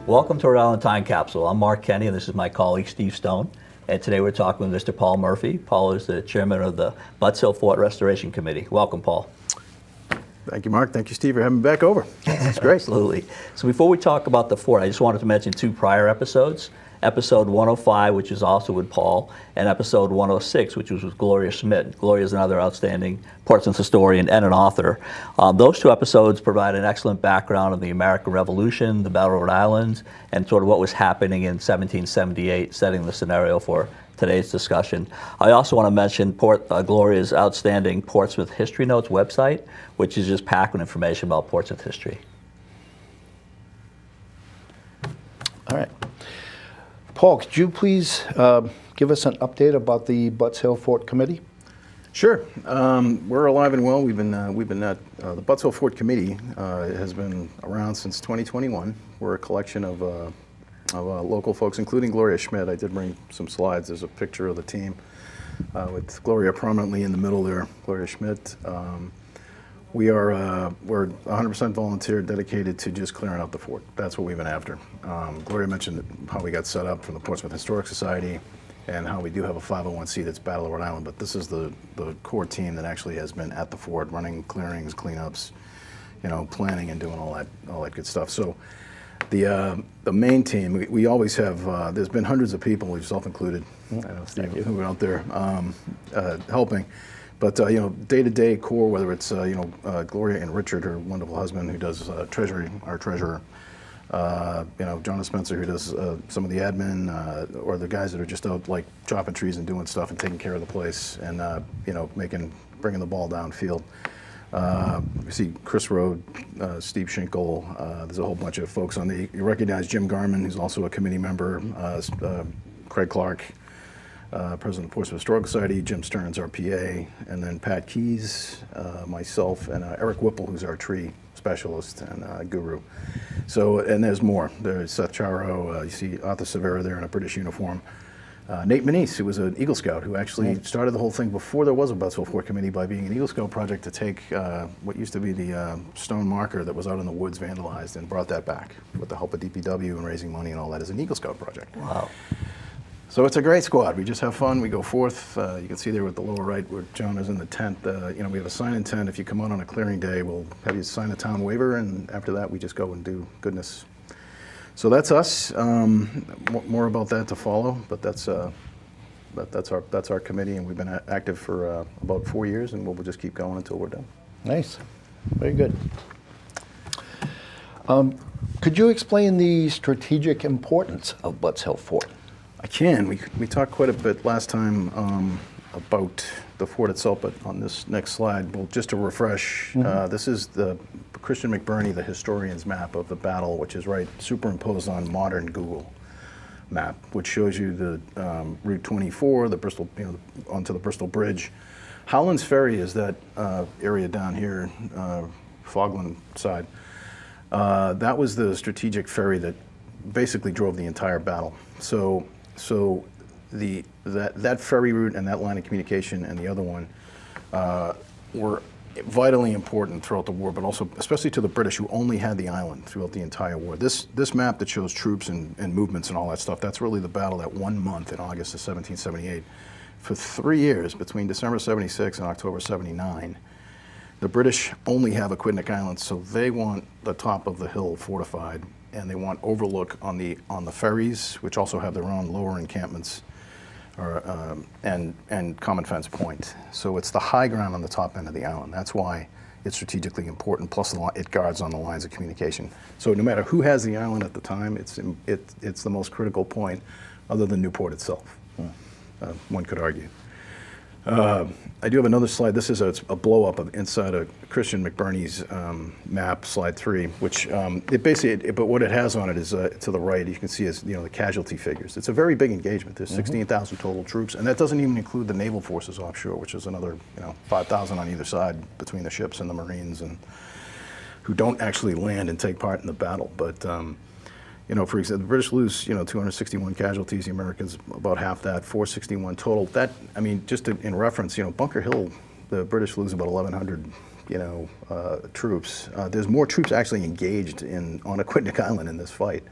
Welcome to Rhode Island Time Capsule. I'm Mark Kenney, and this is my colleague Steve Stone. And today we're talking with Mr. Paul Murphy. Paul is the chairman of the Butts Hill Fort Restoration Committee. Welcome, Paul. Thank you, Mark. Thank you, Steve, for having me back over. That's great. Absolutely. So before we talk about the fort, I just wanted to mention two prior episodes. Episode 105, which is also with Paul, and episode 106, which was with Gloria Schmidt. Gloria is another outstanding Portsmouth historian and an author. Those two episodes provide an excellent background of the American Revolution, the Battle of Rhode Island, and sort of what was happening in 1778, setting the scenario for today's discussion. I also want to mention Gloria's outstanding Portsmouth History Notes website, which is just packed with information about Portsmouth history. All right. Paul, could you please give us an update about the Butts Hill Fort Committee? Sure. We're alive and well. We've been at the Butts Hill Fort Committee has been around since 2021. We're a collection of local folks, including Gloria Schmidt. I did bring some slides. There's a picture of the team with Gloria prominently in the middle there. Gloria Schmidt. We're 100% volunteer, dedicated to just clearing out the fort. That's what we've been after. Gloria mentioned how we got set up from the Portsmouth Historic Society and how we do have a 501c that's Battle of Rhode Island, but this is the core team that actually has been at the fort, running clearings, cleanups, planning and doing all that good stuff. So the main team, we always have, there's been hundreds of people, yourself included, I know, Steve, who are out there helping. But day-to-day core, whether it's Gloria and Richard, her wonderful husband, who does treasury, our treasurer, Jonathan Spencer, who does some of the admin, or the guys that are just out like chopping trees and doing stuff and taking care of the place, and bringing the ball downfield. You see Chris Rhode, Steve Schinkel. There's a whole bunch of folks on the. You recognize Jim Garman, who's also a committee member. Craig Clark. President of the Portsmouth Historical Society, Jim Stearns, our PA, and then Pat Keys, myself, and Eric Whipple, who's our tree specialist and guru. So, and there's more. There's Seth Charo, you see Arthur Severa there in a British uniform. Nate Manise, who was an Eagle Scout, who actually started the whole thing before there was a Butts Hill Fort Committee by being an Eagle Scout project to take what used to be the stone marker that was out in the woods vandalized and brought that back with the help of DPW and raising money and all that as an Eagle Scout project. Wow. So it's a great squad. We just have fun. We go forth. You can see there with the lower right where John is in the tent. We have a sign-in tent. If you come out on a clearing day, we'll have you sign a town waiver, and after that, we just go and do goodness. So that's us. More about that to follow, but that's our committee, and we've been active for about 4 years, and we'll just keep going until we're done. Nice. Very good. Could you explain the strategic importance of Butts Hill Fort? I can. We talked quite a bit last time about the fort itself, but on this next slide, well, just to refresh, this is the Christian McBurney, the historian's map of the battle, which is superimposed on modern Google map, which shows you the Route 24, the Bristol, onto the Bristol Bridge. Howland's Ferry is that area down here, Fogland side. That was the strategic ferry that basically drove the entire battle. So that ferry route and that line of communication and the other one were vitally important throughout the war, but also especially to the British, who only had the island throughout the entire war. This map that shows troops and movements and all that stuff, that's really the battle that 1 month in August of 1778. For 3 years, between December 76 and October 79, the British only have Aquidneck Island, so they want the top of the hill fortified, and they want overlook on the ferries, which also have their own lower encampments, and Common Fence Point. So it's the high ground on the top end of the island. That's why it's strategically important. Plus, it guards on the lines of communication. So no matter who has the island at the time, it's the most critical point, other than Newport itself. One could argue. I do have another slide. This is a blow-up of inside of Christian McBurney's map, slide 3, which but what it has on it is to the right. You can see is the casualty figures. It's a very big engagement. There's 16,000 total troops, and that doesn't even include the naval forces offshore, which is another 5,000 on either side between the ships and the Marines, and who don't actually land and take part in the battle, but. For example, the British lose, 261 casualties. The Americans about half that, 461 total. That, just in reference, Bunker Hill, the British lose about 1,100, troops. There's more troops actually engaged on Aquidneck Island in this fight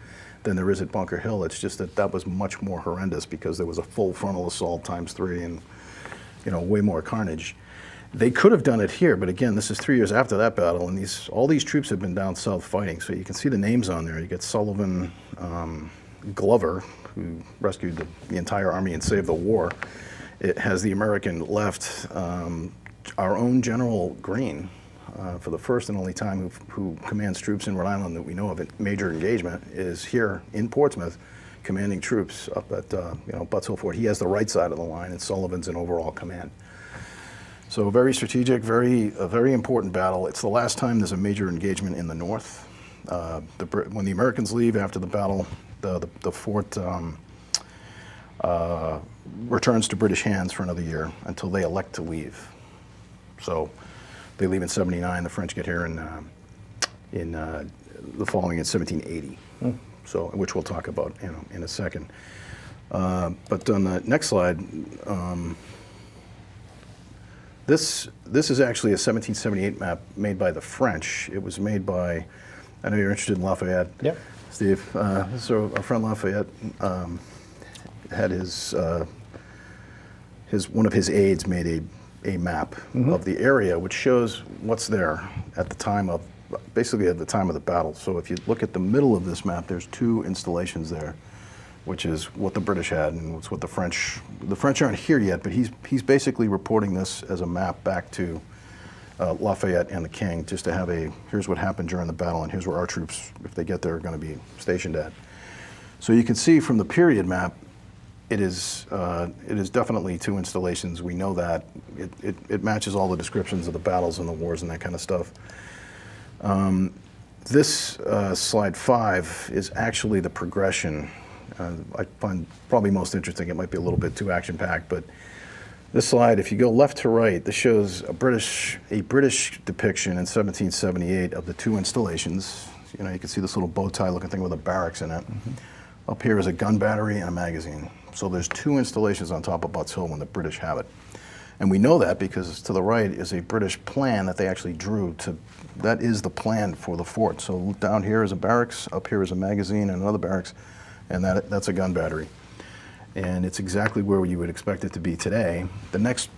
than there is at Bunker Hill. It's just that that was much more horrendous because there was a full frontal assault ×3 and, you know, way more carnage. They could have done it here, but again, this is 3 years after that battle, and all these troops have been down south fighting. So you can see the names on there. You get Sullivan, Glover, who rescued the entire army and saved the war. It has the American left, our own General Greene, for the first and only time who commands troops in Rhode Island that we know of at major engagement, is here in Portsmouth, commanding troops up at you know, Butts Hill Fort. He has the right side of the line, and Sullivan's in overall command. So very strategic, a very important battle. It's the last time there's a major engagement in the north. When the Americans leave after the battle, the fort returns to British hands for another year until they elect to leave. So they leave in '79. The French get here in the following in 1780. So, which we'll talk about in a second. But on the next slide. This is actually a 1778 map made by the French. It was made by, I know you're interested in Lafayette, Yep. Steve. So our friend Lafayette had one of his aides made a map of the area, which shows what's there at the time of, basically at the time of the battle. So if you look at the middle of this map, there's 2 installations there, which is what the British had, and it's what the French aren't here yet, but he's basically reporting this as a map back to Lafayette and the King, just to have here's what happened during the battle, and here's where our troops, if they get there, are going to be stationed at. So you can see from the period map, it is definitely 2 installations. We know that. It matches all the descriptions of the battles and the wars and that kind of stuff. This slide 5 is actually the progression. I find probably most interesting. It might be a little bit too action-packed, but this slide, if you go left to right, this shows a British depiction in 1778 of the 2 installations. You know, you can see this little bow tie looking thing with a barracks in it. Up here is a gun battery and a magazine. So there's 2 installations on top of Butts Hill when the British have it. And we know that because to the right is a British plan that they actually drew that is the plan for the fort. So down here is a barracks, up here is a magazine and another barracks, and that's a gun battery. And it's exactly where you would expect it to be today. The next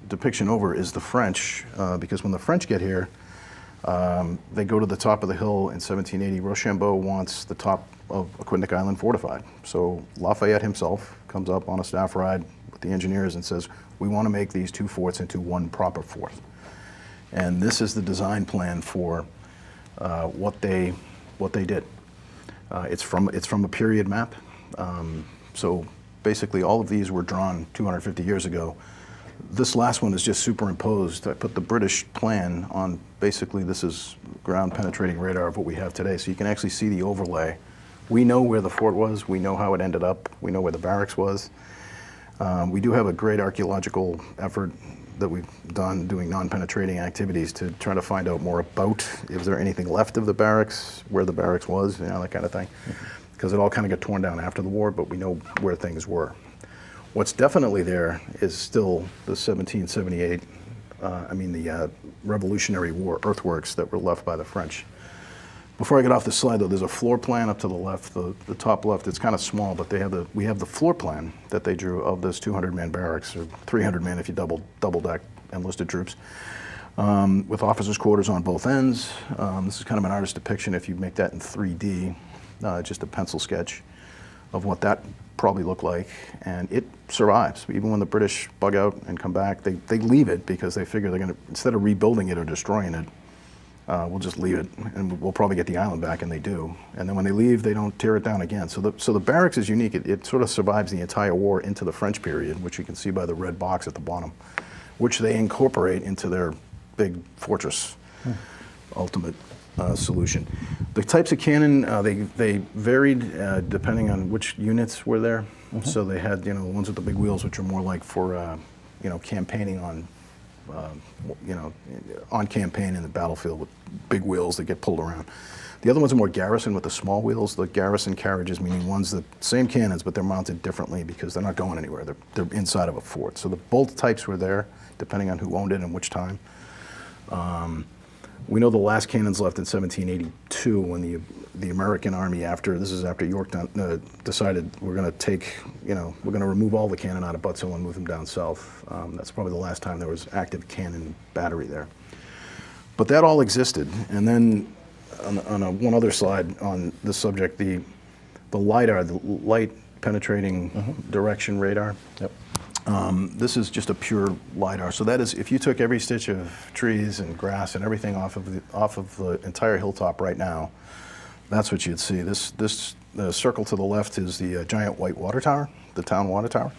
depiction over is the French, because when the French get here, they go to the top of the hill in 1780. Rochambeau wants the top of Aquidneck Island fortified. So Lafayette himself comes up on a staff ride with the engineers and says, we want to make these 2 forts into one proper fort. And this is the design plan for what they did. It's from a period map. So basically all of these were drawn 250 years ago. This last one is just superimposed. I put the British plan on, basically this is ground penetrating radar of what we have today. So you can actually see the overlay. We know where the fort was. We know how it ended up. We know where the barracks was. We do have a great archaeological effort that we've done doing non-penetrating activities to try to find out more about, is there anything left of the barracks, where the barracks was, that kind of thing. Because it all kind of got torn down after the war, but we know where things were. What's definitely there is still the 1778, the Revolutionary War earthworks that were left by the French. Before I get off the slide, though, there's a floor plan up to the left, the top left. It's kind of small, but we have the floor plan that they drew of this 200-man barracks, or 300-man if you double-deck enlisted troops, with officers' quarters on both ends. This is kind of an artist depiction if you make that in 3D, just a pencil sketch of what that probably looked like, and it survives. Even when the British bug out and come back, they leave it because they figure they're going to, instead of rebuilding it or destroying it, we'll just leave it, and we'll probably get the island back, and they do. And then when they leave, they don't tear it down again. So the barracks is unique. It sort of survives the entire war into the French period, which you can see by the red box at the bottom, which they incorporate into their big fortress ultimate solution. The types of cannon, they varied depending on which units were there. So they had, the ones with the big wheels, which are more like for, campaigning on, on campaign in the battlefield with big wheels that get pulled around. The other ones are more garrison with the small wheels. The garrison carriages, meaning ones that, same cannons, but they're mounted differently because they're not going anywhere. They're inside of a fort. So both types were there, depending on who owned it and which time. We know the last cannons left in 1782 when the American Army, after Yorktown, decided we're going to take, we're going to remove all the cannon out of Butts Hill and move them down south. That's probably the last time there was active cannon battery there. But that all existed. And then on one other slide on this subject, the LiDAR, the light penetrating direction radar. Yep. This is just a pure LiDAR. So that is, if you took every stitch of trees and grass and everything off of the entire hilltop right now, that's what you'd see. The circle to the left is the giant white water tower, the town water tower.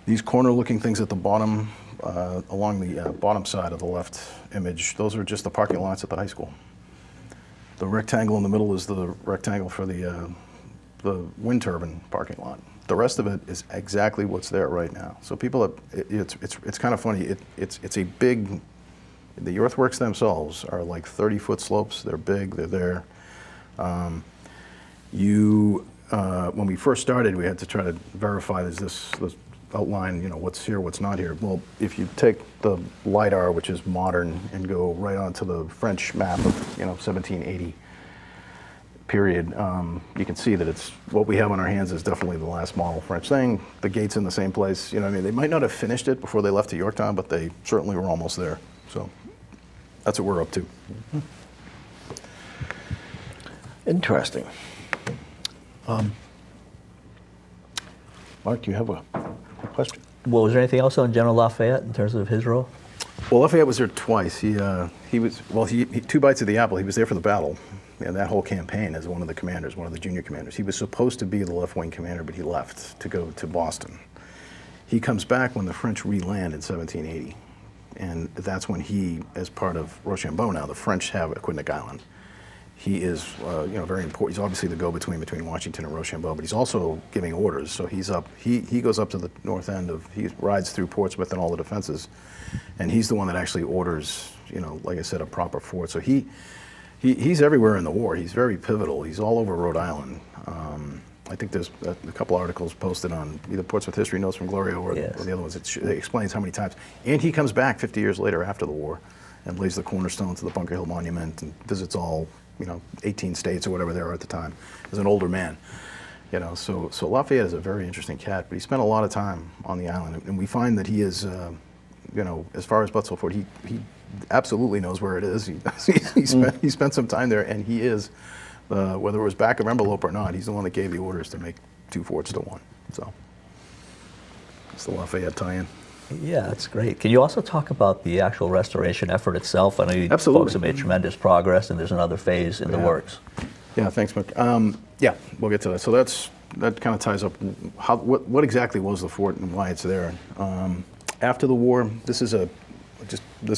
These corner-looking things at the bottom, along the bottom side of the left image, those are just the parking lots at the high school. The rectangle in the middle is the rectangle for the wind turbine parking lot. The rest of it is exactly what's there right now. So people, it's kind of funny. It's a big. The earthworks themselves are like 30-foot slopes. They're big. They're there. When we first started, we had to try to verify this outline. What's here, what's not here. Well, if you take the LiDAR, which is modern, and go right onto the French map of 1780. Period, you can see that it's what we have on our hands is definitely the last model French thing. The gate's in the same place. They might not have finished it before they left to Yorktown, but they certainly were almost there. So that's what we're up to. Interesting. Mark, do you have a question? Well, was there anything else on General Lafayette in terms of his role? Well, Lafayette was there twice. He 2 bites of the apple. He was there for the battle. And that whole campaign as one of the commanders, one of the junior commanders. He was supposed to be the left wing commander, but he left to go to Boston. He comes back when the French re-land in 1780. And that's when he, as part of Rochambeau now, the French have Aquidneck Island. He is, very important. He's obviously the go-between between Washington and Rochambeau, but he's also giving orders. So he's up, he goes up to the north end he rides through Portsmouth and all the defenses. And he's the one that actually orders, like I said, a proper fort. So he's everywhere in the war. He's very pivotal. He's all over Rhode Island. I think there's a couple articles posted on either Portsmouth History Notes from Gloria or the other ones. It explains how many times. And he comes back 50 years later after the war and lays the cornerstone to the Bunker Hill Monument and visits all, 18 states or whatever there are at the time as an older man. So Lafayette is a very interesting cat, but he spent a lot of time on the island. And we find that he is, as far as Butts Hill Fort, he absolutely knows where it is. He spent some time there, and he is, whether it was back of envelope or not, he's the one that gave the orders to make 2 forts to 1. So it's the Lafayette tie-in. Yeah, that's great. Can you also talk about the actual restoration effort itself? I know you folks have made tremendous progress, and there's another phase in the works. Yeah, thanks, Mick. We'll get to that. So that kind of ties up what exactly was the fort and why it's there. After the war, this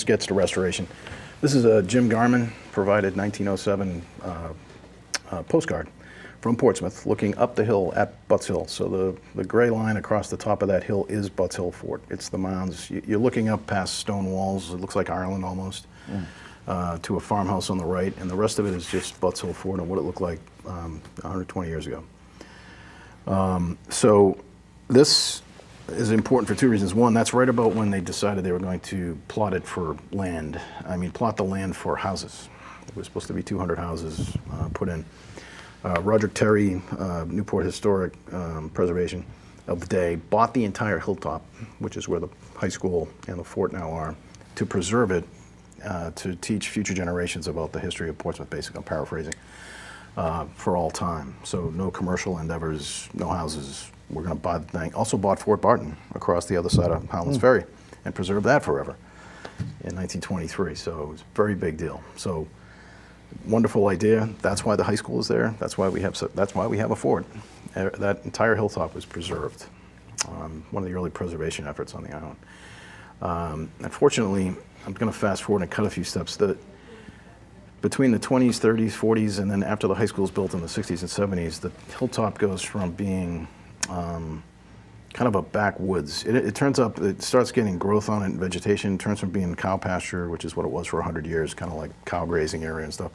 gets to restoration. This is a Jim Garman provided 1907 postcard from Portsmouth looking up the hill at Butts Hill. So the gray line across the top of that hill is Butts Hill Fort. It's the mounds. You're looking up past stone walls. It looks like Ireland almost, to a farmhouse on the right. And the rest of it is just Butts Hill Fort and what it looked like 120 years ago. So this is important for 2 reasons. One, that's right about when they decided they were going to plot it for land. Plot the land for houses. It was supposed to be 200 houses put in. Roderick Terry, Newport Historic Preservation of the day, bought the entire hilltop, which is where the high school and the fort now are, to preserve it, to teach future generations about the history of Portsmouth, basically, I'm paraphrasing, for all time. So no commercial endeavors, no houses. We're going to buy the thing. Also bought Fort Barton across the other side of Howlands Ferry and preserved that forever in 1923. So it was a very big deal. So wonderful idea. That's why the high school is there. That's why we have a fort. That entire hilltop was preserved. One of the early preservation efforts on the island. Unfortunately, I'm going to fast forward and cut a few steps. Between the 20s, 30s, 40s, and then after the high school was built in the 60s and 70s, the hilltop goes from being kind of a backwoods. It turns up, it starts getting growth on it and vegetation. It turns from being cow pasture, which is what it was for 100 years, kind of like cow grazing area and stuff,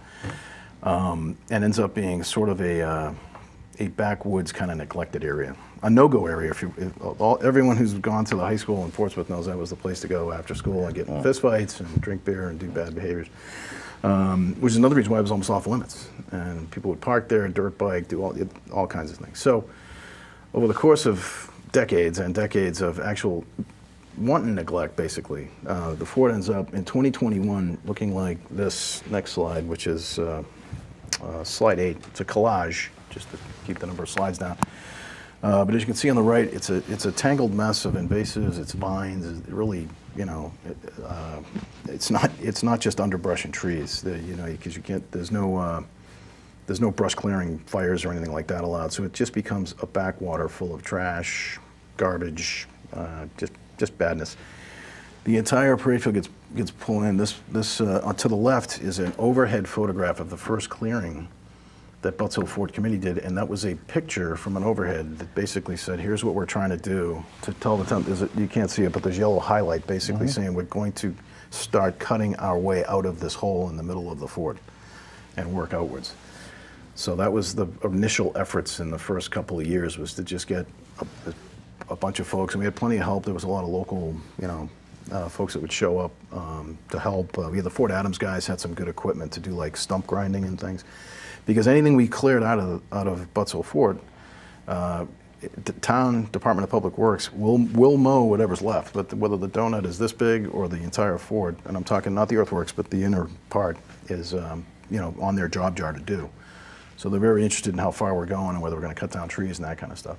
and ends up being sort of a a backwoods kind of neglected area, a no-go area. Everyone who's gone to the high school in Portsmouth knows that was the place to go after school and get in fistfights and drink beer and do bad behaviors, which is another reason why it was almost off limits. And people would park there, dirt bike, do all kinds of things. So over the course of decades and decades of actual wanton neglect, basically, the fort ends up in 2021 looking like this next slide, which is slide 8. It's a collage, just to keep the number of slides down. But as you can see on the right, it's a tangled mess of invasives, it's vines, it's really, it's not just underbrush and trees, because you can't, there's no brush clearing fires or anything like that allowed. So it just becomes a backwater full of trash, garbage, just badness. The entire parade field gets pulled in. This to the left is an overhead photograph of the first clearing that Butts Hill Fort Committee did, and that was a picture from an overhead that basically said, here's what we're trying to do to tell the town. You can't see it, but there's yellow highlight basically saying we're going to start cutting our way out of this hole in the middle of the fort and work outwards. So that was the initial efforts in the first couple of years, was to just get a bunch of folks, and we had plenty of help. There was a lot of local, folks that would show up to help. We had the Fort Adams guys had some good equipment to do like stump grinding and things, because anything we cleared out of Butts Hill Fort, the town Department of Public Works will mow whatever's left. But whether the donut is this big or the entire fort, and I'm talking not the earthworks, but the inner part is on their job jar to do. So they're very interested in how far we're going and whether we're going to cut down trees and that kind of stuff.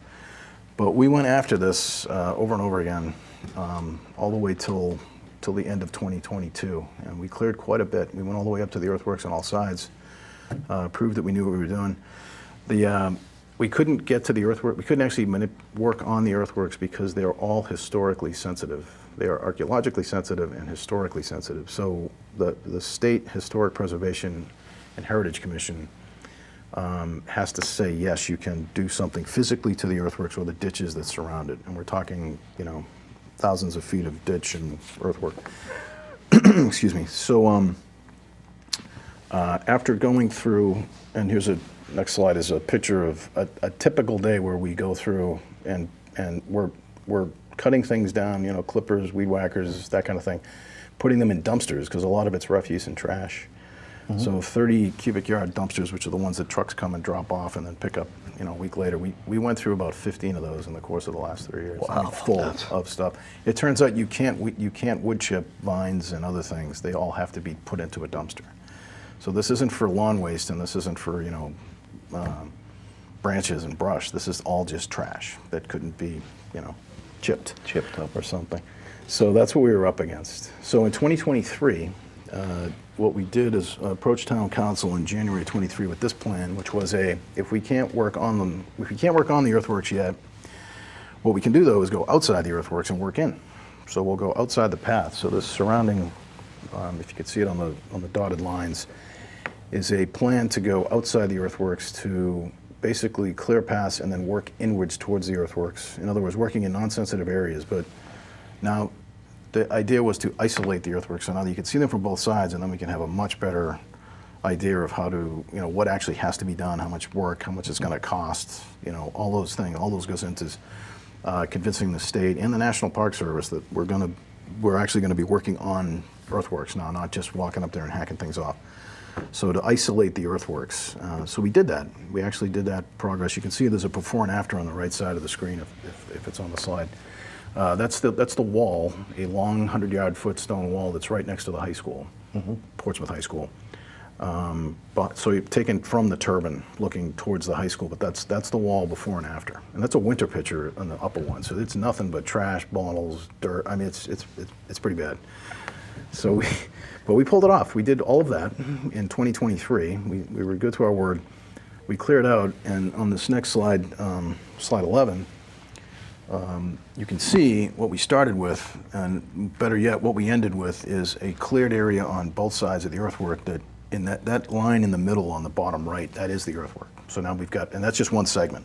But we went after this over and over again, all the way till the end of 2022, and we cleared quite a bit. We went all the way up to the earthworks on all sides, proved that we knew what we were doing. We couldn't get to the earthwork. We couldn't actually work on the earthworks because they're all historically sensitive. They are archaeologically sensitive and historically sensitive. So the State Historic Preservation and Heritage Commission has to say, yes, you can do something physically to the earthworks or the ditches that surround it. And we're talking, thousands of feet of ditch and earthwork. Excuse me. So after going through, and here's next slide is a picture of a typical day where we go through and we're cutting things down, clippers, weed whackers, that kind of thing, putting them in dumpsters because a lot of it's refuse and trash. So 30 cubic yard dumpsters, which are the ones that trucks come and drop off and then pick up, a week later. We went through about 15 of those in the course of the last 3 years. Wow. Full of stuff. It turns out you can't wood chip vines and other things. They all have to be put into a dumpster. So this isn't for lawn waste, and this isn't for branches and brush. This is all just trash that couldn't be chipped up or something. So that's what we were up against. So in 2023. What we did is approach town council in January 23 with this plan, which was if we can't work on the earthworks yet, what we can do though is go outside the earthworks and work in. So we'll go outside the path. So the surrounding, if you could see it on the dotted lines, is a plan to go outside the earthworks to basically clear paths and then work inwards towards the earthworks. In other words, working in non-sensitive areas. But now, the idea was to isolate the earthworks so now that you can see them from both sides, and then we can have a much better idea of how to, what actually has to be done, how much work, how much it's going to cost, all those things. All those goes into convincing the state and the National Park Service that we're actually going to be working on earthworks now, not just walking up there and hacking things off. So to isolate the earthworks, so we did that. We actually did that progress. You can see there's a before and after on the right side of the screen if it's on the slide. That's the wall, a long 100-yard stone wall that's right next to the high school, Portsmouth High School. So you've taken from the turbine looking towards the high school, but that's the wall before and after. And that's a winter picture on the upper one. So it's nothing but trash, bottles, dirt. I mean, it's pretty bad. So but we pulled it off. We did all of that in 2023. We were good to our word. We cleared out, and on this next slide, slide 11, you can see what we started with, and better yet, what we ended with is a cleared area on both sides of the earthwork that in that line in the middle on the bottom right, that is the earthwork. So now we've got, and that's just one segment.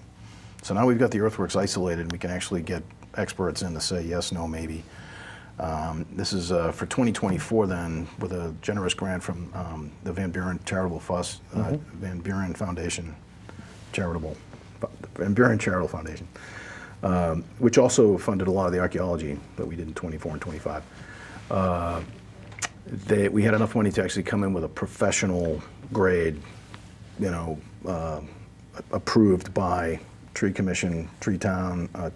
So now we've got the earthworks isolated, and we can actually get experts in to say yes, no, maybe. This is for 2024 then, with a generous grant from the Van Buren Charitable Van Buren Foundation Charitable Van Buren Charitable Foundation, which also funded a lot of the archaeology that we did in 24 and 25. We had enough money to actually come in with a professional grade, approved by Tree Commission,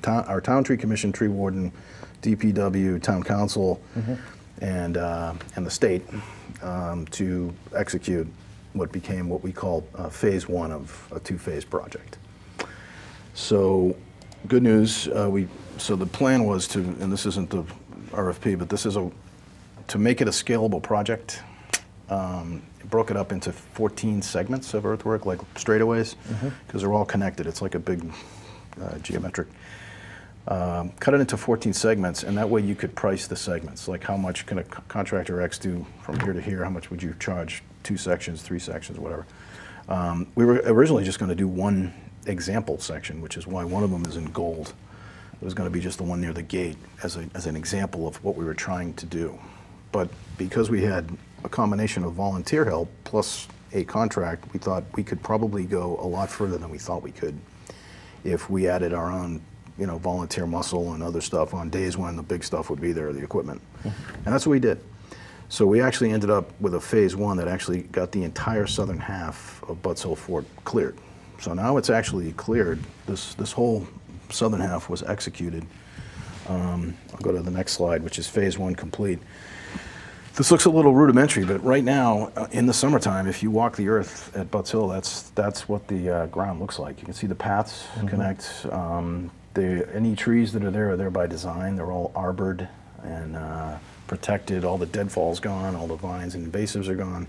our town tree commission, tree warden, DPW, town council, and the state to execute what became what we call phase one of a two-phase project. So, good news. So the plan was to, and this isn't the RFP, but this is to make it a scalable project. It broke it up into 14 segments of earthwork, like straightaways, because they're all connected. It's like a big geometric. Cut it into 14 segments, and that way you could price the segments. Like how much can a contractor X do from here to here? How much would you charge? 2 sections, 3 sections, whatever. We were originally just going to do one example section, which is why one of them is in gold. It was going to be just the one near the gate as an example of what we were trying to do. But because we had a combination of volunteer help plus a contract, we thought we could probably go a lot further than we thought we could if we added our own, volunteer muscle and other stuff on days when the big stuff would be there, the equipment. And that's what we did. So we actually ended up with a phase one that actually got the entire southern half of Butts Hill Fort cleared. So now it's actually cleared. This whole southern half was executed. I'll go to the next slide, which is phase one complete. This looks a little rudimentary, but right now, in the summertime, if you walk the earth at Butts Hill, that's what the ground looks like. You can see the paths connect. Any trees that are there by design. They're all arbored and protected. All the deadfall's gone. All the vines and invasives are gone.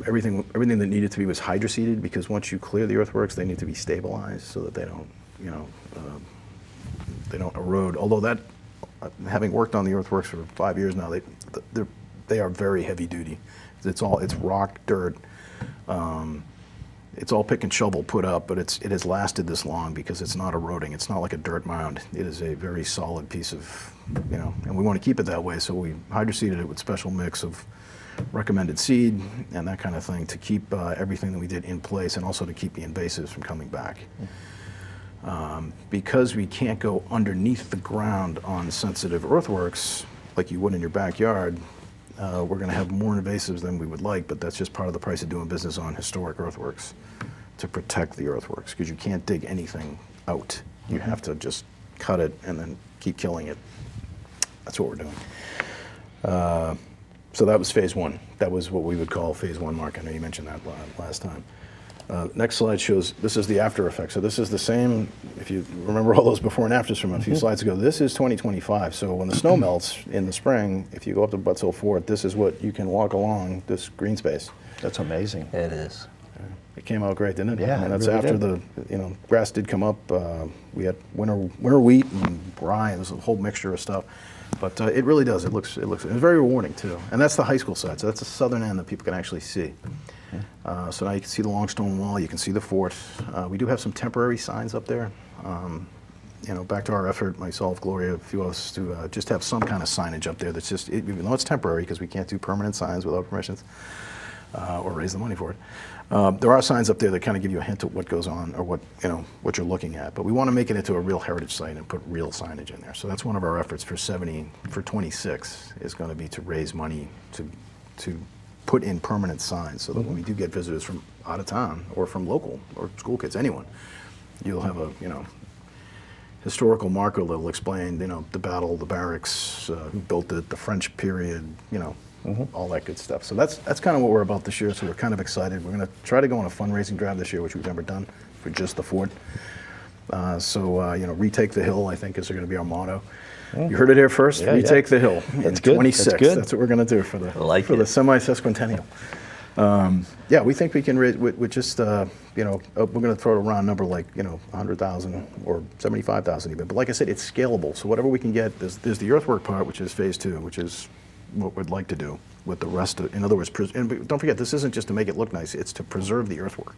Everything that needed to be was hydroseeded, because once you clear the earthworks, they need to be stabilized so that they don't, they don't erode. Although that, having worked on the earthworks for 5 years now, they are very heavy duty. It's rock, dirt. It's all pick and shovel put up, but it has lasted this long because it's not eroding. It's not like a dirt mound. It is a very solid piece of, and we want to keep it that way. So we hydroseeded it with special mix of recommended seed and that kind of thing to keep everything that we did in place, and also to keep the invasives from coming back. Because we can't go underneath the ground on sensitive earthworks like you would in your backyard, we're going to have more invasives than we would like, but that's just part of the price of doing business on historic earthworks, to protect the earthworks, because you can't dig anything out. You have to just cut it and then keep killing it. That's what we're doing. So that was phase one. That was what we would call phase one, Mark. I know you mentioned that last time. Next slide shows, this is the after effect. So this is the same, if you remember all those before and afters from a few slides ago, this is 2025. So when the snow melts in the spring, if you go up to Butts Hill Fort, this is what you can walk along, this green space. That's amazing. It is. It came out great, didn't it? Yeah, and that's it really after did. the, grass did come up. We had winter wheat and rye. It was a whole mixture of stuff. But it really does. It's very rewarding too. And that's the high school side. So that's the southern end that people can actually see. So now you can see the long stone wall. You can see the fort. We do have some temporary signs up there. Back to our effort, myself, Gloria, a few of us, to just have some kind of signage up there that's just, even though it's temporary, because we can't do permanent signs without permissions or raise the money for it. There are signs up there that kind of give you a hint of what goes on, or what you're looking at. But we want to make it into a real heritage site and put real signage in there. So that's one of our efforts for 26 is going to be to raise money to put in permanent signs, so that when we do get visitors from out of town or from local or school kids, anyone, you'll have a historical marker that'll explain the battle, the barracks, who built it, the French period, all that good stuff. So that's kind of what we're about this year. So we're kind of excited. We're going to try to go on a fundraising drive this year, which we've never done, for just the fort. Retake the hill, I think, is going to be our motto. You heard it here first. Retake the hill. That's good. 26. That's good. That's what we're going to do for the semi-sesquicentennial. We think we can raise with just we're going to throw a round number like 100,000 or 75,000 even. But like I said, it's scalable. So whatever we can get, there's the earthwork part, which is phase 2, which is what we'd like to do with the rest of it. In other words, and don't forget, this isn't just to make it look nice. It's to preserve the earthwork.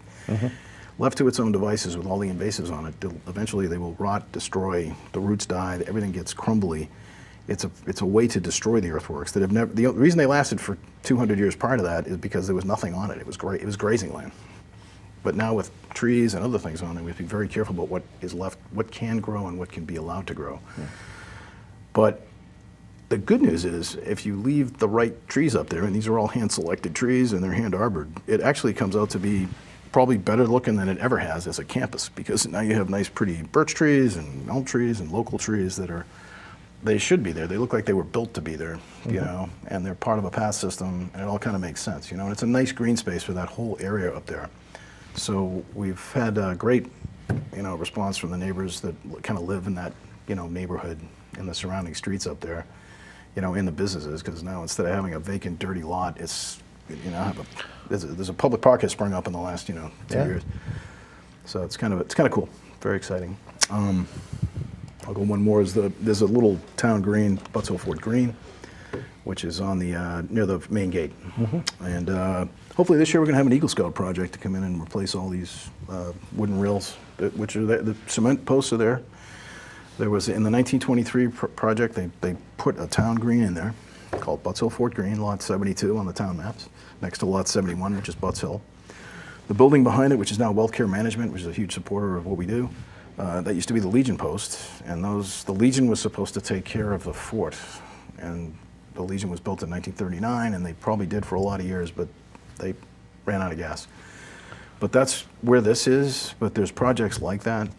Left to its own devices with all the invasives on it, eventually they will rot, destroy, the roots die, everything gets crumbly. It's a way to destroy the earthworks that have never. The reason they lasted for 200 years prior to that is because there was nothing on it. It was grazing land. But now with trees and other things on it, we have to be very careful about what is left, what can grow and what can be allowed to grow. But the good news is, if you leave the right trees up there, and these are all hand-selected trees and they're hand-arbored, it actually comes out to be probably better looking than it ever has as a campus, because now you have nice, pretty birch trees and elm trees and local trees that are, they should be there. They look like they were built to be there, you know, and they're part of a path system, and it all kind of makes sense, you know. And it's a nice green space for that whole area up there. So we've had a great, you know, response from the neighbors that kind of live in that, you know, neighborhood in the surrounding streets up there, you know, in the businesses, because now instead of having a vacant, dirty lot, it's, you know, there's a public park has sprung up in the last, you know, 2 years. So it's kind of cool, very exciting. I'll go one more. There's a little town green, Butts Hill Fort Green, which is on the near the main gate, and hopefully this year we're going to have an Eagle Scout project to come in and replace all these wooden rails, which are the cement posts are there. There was, in the 1923 project, they put a town green in there called Butts Hill Fort Green, lot 72 on the town maps, next to lot 71, which is Butts Hill. The building behind it, which is now Wealth Care Management, which is a huge supporter of what we do, that used to be the Legion Post, and the Legion was supposed to take care of the fort, and the Legion was built in 1939, and they probably did for a lot of years, but they ran out of gas. But that's where this is, but there's projects like that,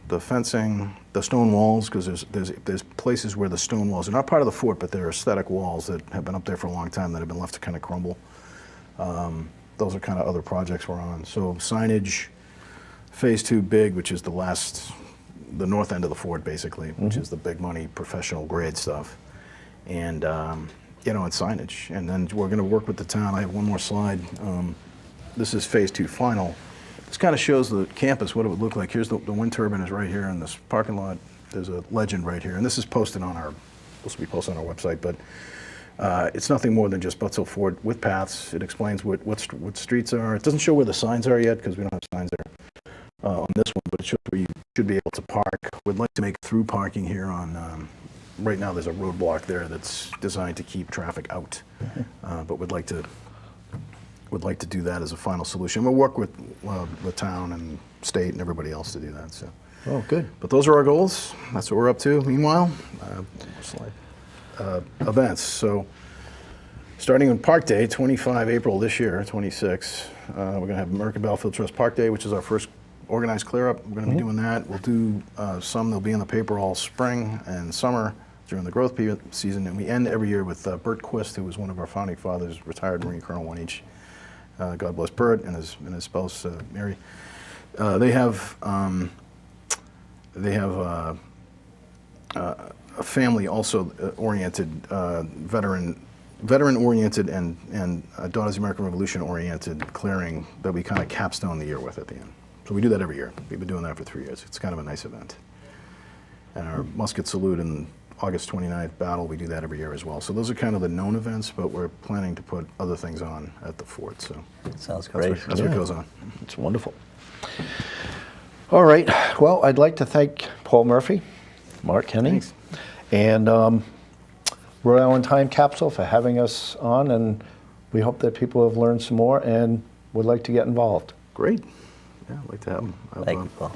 the fencing, the stone walls, because there's places where the stone walls are not part of the fort, but they're aesthetic walls that have been up there for a long time that have been left to kind of crumble. Those are kind of other projects we're on. So signage, phase 2 big, which is the north end of the fort basically, which is the big money professional grade stuff. And you know, and signage. And then we're going to work with the town. I have one more slide. This is phase 2 final. This kind of shows the campus, what it would look like. Here's the wind turbine is right here in this parking lot. There's a legend right here. And this is posted on supposed to be posted on our website, but it's nothing more than just Butts Hill Fort with paths. It explains what streets are. It doesn't show where the signs are yet, because we don't have signs there on this one, but it shows where you should be able to park. We'd like to make through parking here on, right now there's a roadblock there that's designed to keep traffic out, but we'd like to do that as a final solution. We'll work with the town and state and everybody else to do that. So. Oh, good. But those are our goals. That's what we're up to. Meanwhile, events. So starting on Park Day, 25 April this year, 26, we're going to have American Battlefield Trust Park Day, which is our first organized clear up. We're going to be doing that. We'll do some. They'll be in the paper all spring and summer during the growth season. And we end every year with Bert Quist, who was one of our founding fathers, retired Marine Colonel, one each. God bless Bert and his spouse Mary. They have a family also oriented, veteran oriented and Daughters of the American Revolution oriented clearing that we kind of capstone the year with at the end. So we do that every year. We've been doing that for 3 years. It's kind of a nice event. And our musket salute and August 29th battle, we do that every year as well. So those are kind of the known events, but we're planning to put other things on at the fort. So Sounds great. that's what goes on. It's wonderful. All right. Well, I'd like to thank Paul Murphy, Mark Kenney, Thanks. and Rhode Island Time Capsule for having us on, and we hope that people have learned some more and would like to get involved. Great. Yeah, I'd like to have them. Thank you, Paul.